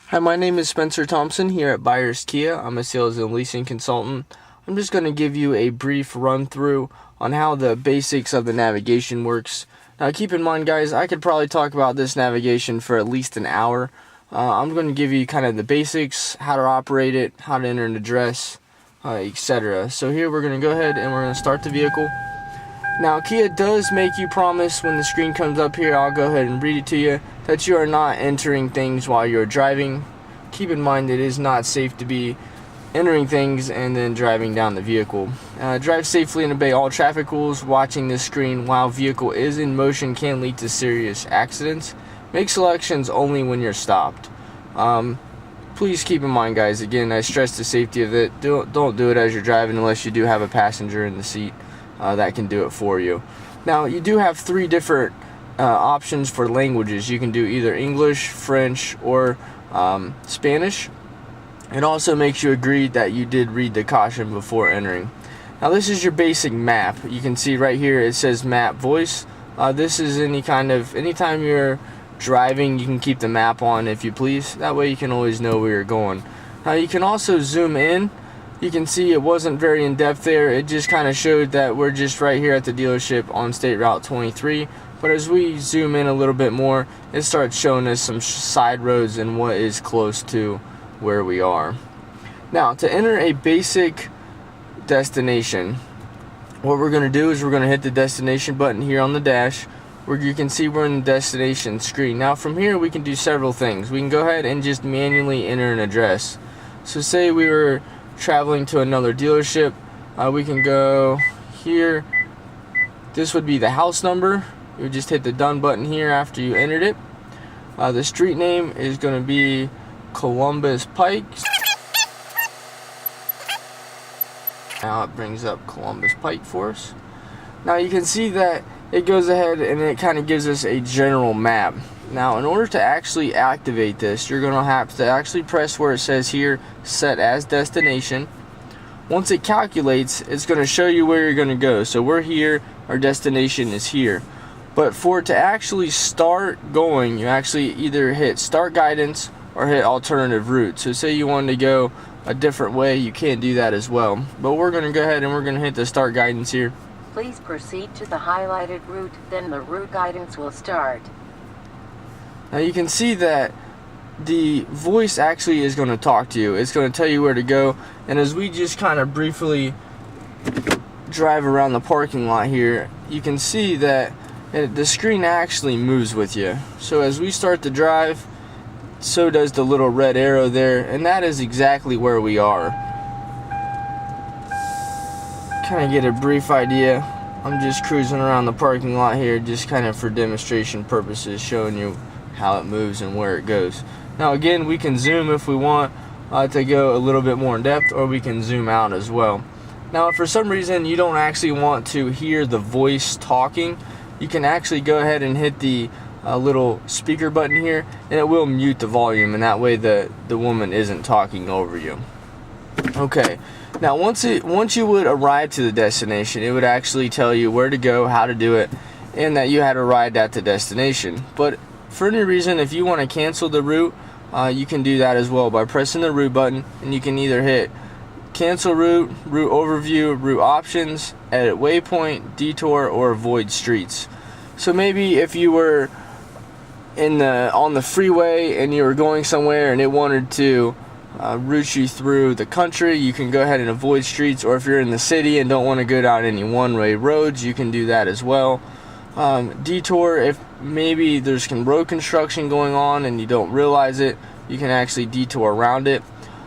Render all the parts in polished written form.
Hi, my name is Spencer Thompson here at Byers Kia. I'm a sales and leasing consultant. I'm just going to give you a brief run through on how the basics of the navigation works. Now keep in mind, guys, I could probably talk about this navigation for at least an hour. I'm going to give you kind of the basics, how to operate it, how to enter an address, etc. So here we're going to go ahead and we're going to start the vehicle. Now Kia does make you promise when the screen comes up here, I'll go ahead and read it to you, that you are not entering things while you're driving. Keep in mind it is not safe to be entering things and then driving down the vehicle. Drive safely and obey all traffic rules. Watching this screen while vehicle is in motion can lead to serious accidents. Make selections only when you're stopped. Please keep in mind, guys, again, I stress the safety of it. Don't do it as you're driving unless you do have a passenger in the seat that can do it for you. Now you do have three different options for languages. You can do either English, French, or Spanish. It also makes you agree that you did read the caution before entering. Now this is your basic map. You can see right here it says map voice. This is anytime you're driving, you can keep the map on if you please. That way you can always know where you're going. Now you can also zoom in. You can see it wasn't very in depth there. It just kind of showed that we're just right here at the dealership on State Route 23. But as we zoom in a little bit more, it starts showing us some side roads and what is close to where we are. Now to enter a basic destination, what we're going to do is we're going to hit the destination button here on the dash, where you can see we're in the destination screen. Now from here we can do several things. We can go ahead and just manually enter an address. So say we were traveling to another dealership, we can go here. This would be the house number. You would just hit the done button here after you entered it. The street name is going to be Columbus Pike. Now it brings up Columbus Pike for us. Now you can see that it goes ahead and it kind of gives us a general map. Now in order to actually activate this, you're going to have to actually press where it says here set as destination. Once it calculates, it's going to show you where you're going to go. So we're here, our destination is here. But for it to actually start going, you actually either hit start guidance or hit alternative route. So say you wanted to go a different way, you can't do that as well. But we're going to go ahead and we're going to hit the start guidance here. Please proceed to the highlighted route, then the route guidance will start. Now you can see that the voice actually is going to talk to you. It's going to tell you where to go. And as we just kind of briefly drive around the parking lot here, you can see that the screen actually moves with you. So as we start to drive, so does the little red arrow there, and that is exactly where we are. Kind of get a brief idea. I'm just cruising around the parking lot here, just kind of for demonstration purposes, showing you how it moves and where it goes. Now again, we can zoom if we want to go a little bit more in depth, or we can zoom out as well. Now if for some reason you don't actually want to hear the voice talking, you can actually go ahead and hit the little speaker button here, and it will mute the volume, and that way the woman isn't talking over you. Okay, now once you would arrive to the destination, it would actually tell you where to go, how to do it, and that you had arrived at the destination. But for any reason, if you want to cancel the route, you can do that as well by pressing the route button, and you can either hit cancel route, route overview, route options, edit waypoint, detour, or avoid streets. So maybe if you were on the freeway and you were going somewhere and it wanted to route you through the country, you can go ahead and avoid streets. Or if you're in the city and don't want to go down any one-way roads, you can do that as well. Detour, if maybe there's road construction going on and you don't realize it, you can actually detour around it.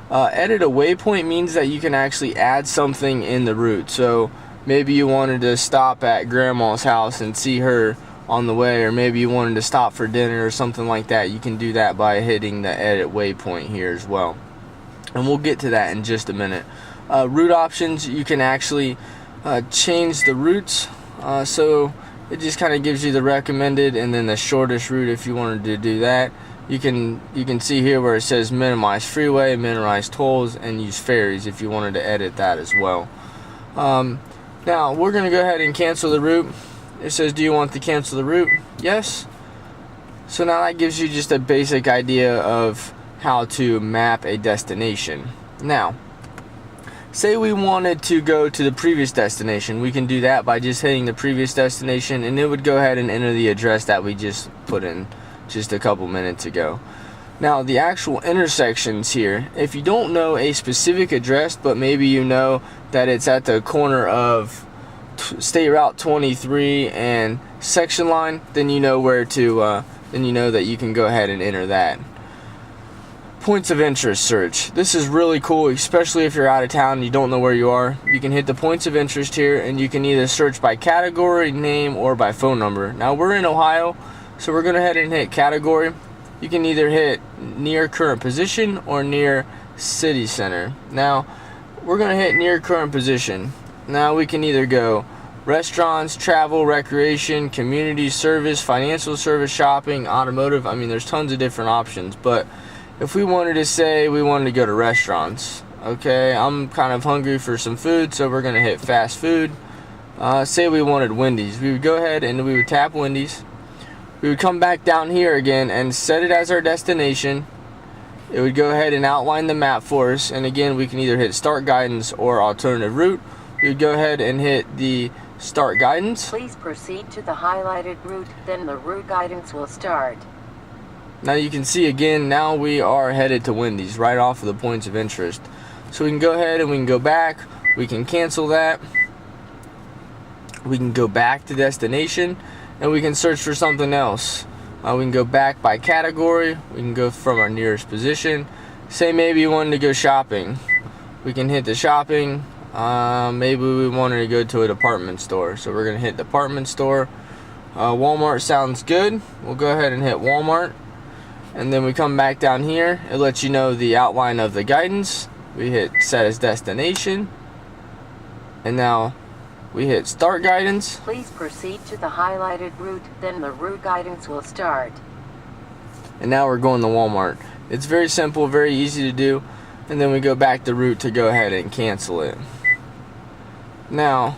Edit a waypoint means that you can actually add something in the route. So maybe you wanted to stop at grandma's house and see her on the way, or maybe you wanted to stop for dinner or something like that. You can do that by hitting the edit waypoint here as well, and we'll get to that in just a minute. Route options, you can actually change the routes, so it just kind of gives you the recommended and then the shortest route if you wanted to do that. You can see here where it says minimize freeway, minimize tolls, and use ferries if you wanted to edit that as well. Now we're going to go ahead and cancel the route. It says, do you want to cancel the route? Yes. So now that gives you just a basic idea of how to map a destination. Now, say we wanted to go to the previous destination. We can do that by just hitting the previous destination, and it would go ahead and enter the address that we just put in just a couple minutes ago. Now, the actual intersections here, if you don't know a specific address, but maybe you know that it's at the corner of State Route 23 and Section Line, then you know where to, then you know that you can go ahead and enter that. Points of interest search. This is really cool, especially if you're out of town and you don't know where you are. You can hit the points of interest here, and you can either search by category, name, or by phone number. Now, we're in Ohio, so we're going to head and hit category. You can either hit near current position or near city center. Now, we're going to hit near current position. Now, we can either go restaurants, travel, recreation, community service, financial service, shopping, automotive. I mean, there's tons of different options, but if we wanted to say we wanted to go to restaurants, okay, I'm kind of hungry for some food, so we're going to hit fast food. Say we wanted Wendy's. We would go ahead and we would tap Wendy's. We would come back down here again and set it as our destination. It would go ahead and outline the map for us, and again, we can either hit start guidance or alternative route. We would go ahead and hit the start guidance. Please proceed to the highlighted route, then the route guidance will start. Now you can see again, now we are headed to Wendy's right off of the points of interest. So we can go ahead and we can go back, we can cancel that, we can go back to destination, and we can search for something else. We can go back by category, we can go from our nearest position. Say maybe you wanted to go shopping, we can hit the shopping. Maybe we wanted to go to a department store, so we're going to hit department store. Walmart sounds good, we'll go ahead and hit Walmart. And then we come back down here, it lets you know the outline of the guidance. We hit set as destination, and now we hit start guidance. Please proceed to the highlighted route, then the route guidance will start. And now we're going to Walmart. It's very simple, very easy to do. And then we go back the route to go ahead and cancel it. Now,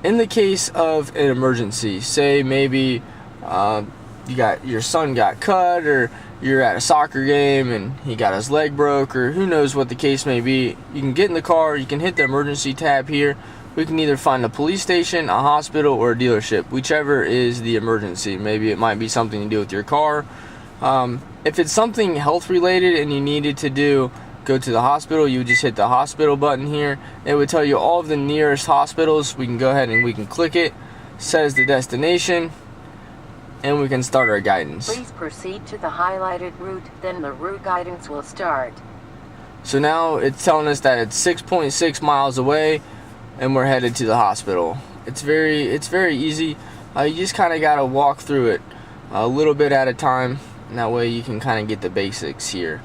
in the case of an emergency, say maybe your son got cut, or you're at a soccer game and he got his leg broke, or who knows what the case may be, you can get in the car, you can hit the emergency tab here. We can either find a police station, a hospital, or a dealership, whichever is the emergency. Maybe it might be something to do with your car. If it's something health related and you needed to go to the hospital, you would just hit the hospital button here. It would tell you all of the nearest hospitals. We can go ahead and we can click it, set as the destination, and we can start our guidance. Please proceed to the highlighted route, then the route guidance will start. So now it's telling us that it's 6.6 miles away and we're headed to the hospital. It's very easy. You just kind of got to walk through it a little bit at a time, and that way you can kind of get the basics here.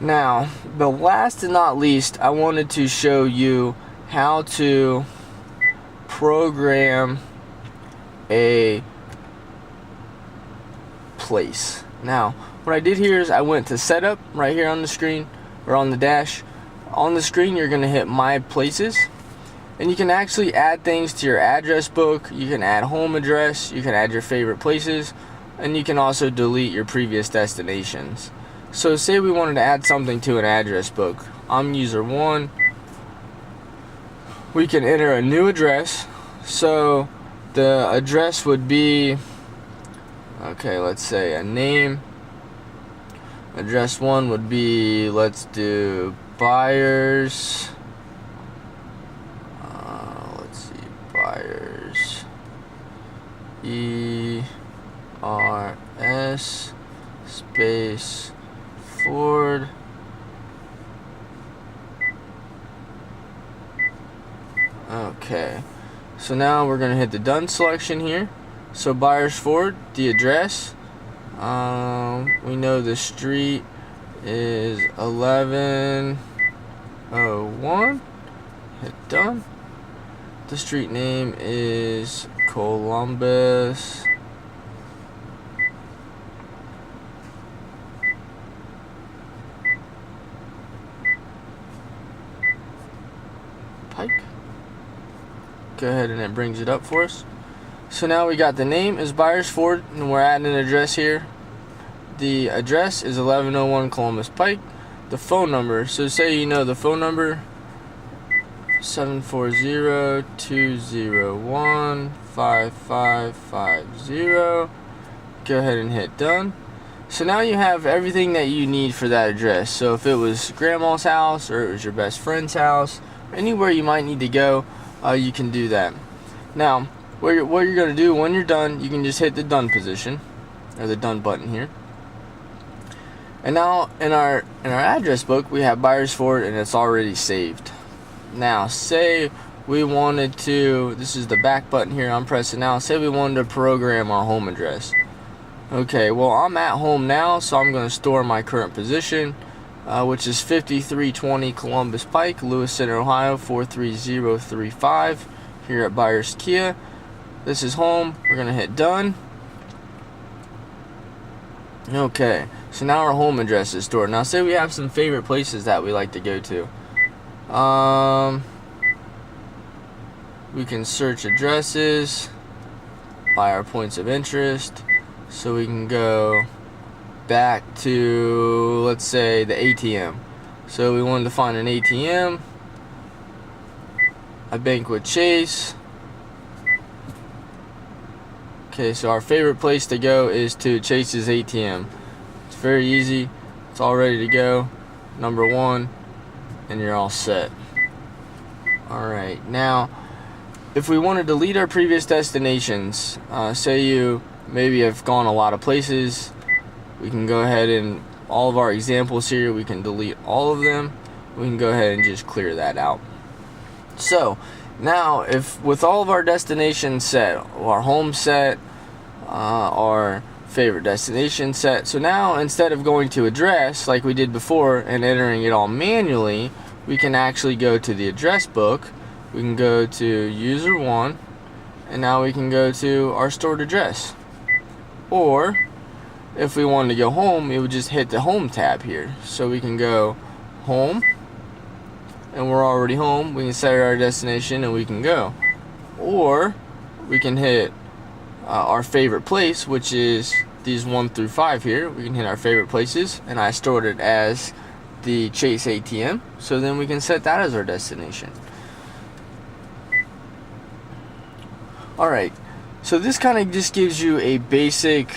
Now, the last and not least, I wanted to show you how to program a place. Now, what I did here is I went to setup right here on the screen, or on the dash. On the screen, you're going to hit my places, and you can actually add things to your address book. You can add home address, you can add your favorite places, and you can also delete your previous destinations. So say we wanted to add something to an address book. I'm user 1. We can enter a new address. So the address would be, okay, let's say a name. Address 1 would be, let's do Byers. Let's see, Byers. E-R-S space Ford. Okay, so now we're going to hit the done selection here. So Byers Ford, the address. We know the street is 1101. Hit done. The street name is Columbus. Pike. Go ahead and it brings it up for us. So now we got the name is Byers Ford, and we're adding an address here. The address is 1101 Columbus Pike. The phone number, so say you know the phone number, 740-201-5550. Go ahead and hit done. So now you have everything that you need for that address. So if it was grandma's house, or it was your best friend's house, anywhere you might need to go, you can do that. Now, what you're going to do when you're done, you can just hit the done position, or the done button here. And now in our address book, we have Byers Ford, and it's already saved. Now, say we wanted to, this is the back button here I'm pressing now, say we wanted to program our home address. Okay, well, I'm at home now, so I'm going to store my current position, which is 5320 Columbus Pike, Lewis Center, Ohio 43035, here at Byers Kia. This is home. We're going to hit done. Okay, so now our home address is stored. Now, say we have some favorite places that we like to go to. We can search addresses by our points of interest. So we can go back to, let's say, the ATM. So we wanted to find an ATM, a bank with Chase. Okay, so our favorite place to go is to Chase's ATM. It's very easy. It's all ready to go. Number one, and you're all set. Alright, now, if we want to delete our previous destinations, say you maybe have gone a lot of places, we can go ahead and all of our examples here, we can delete all of them. We can go ahead and just clear that out. So now, if with all of our destinations set, our home set, our favorite destination set, so now instead of going to address like we did before and entering it all manually, we can actually go to the address book. We can go to user 1, and now we can go to our stored address. Or if we wanted to go home, we would just hit the home tab here. So we can go home, and we're already home. We can set our destination and we can go. Or we can hit our favorite place, which is these 1 through 5 here. We can hit our favorite places, and I stored it as the Chase ATM. So then we can set that as our destination. Alright, so this kind of just gives you a basic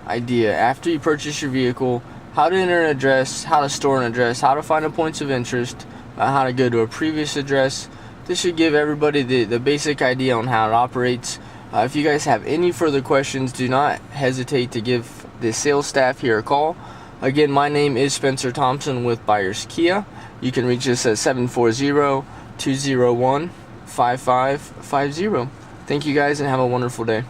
idea after you purchase your vehicle, how to enter an address, how to store an address, how to find the points of interest, how to go to a previous address. This should give everybody the basic idea on how it operates. If you guys have any further questions, do not hesitate to give the sales staff here a call. Again, my name is Spencer Thompson with Byers Kia. You can reach us at 740-201-5550. Thank you guys, and have a wonderful day.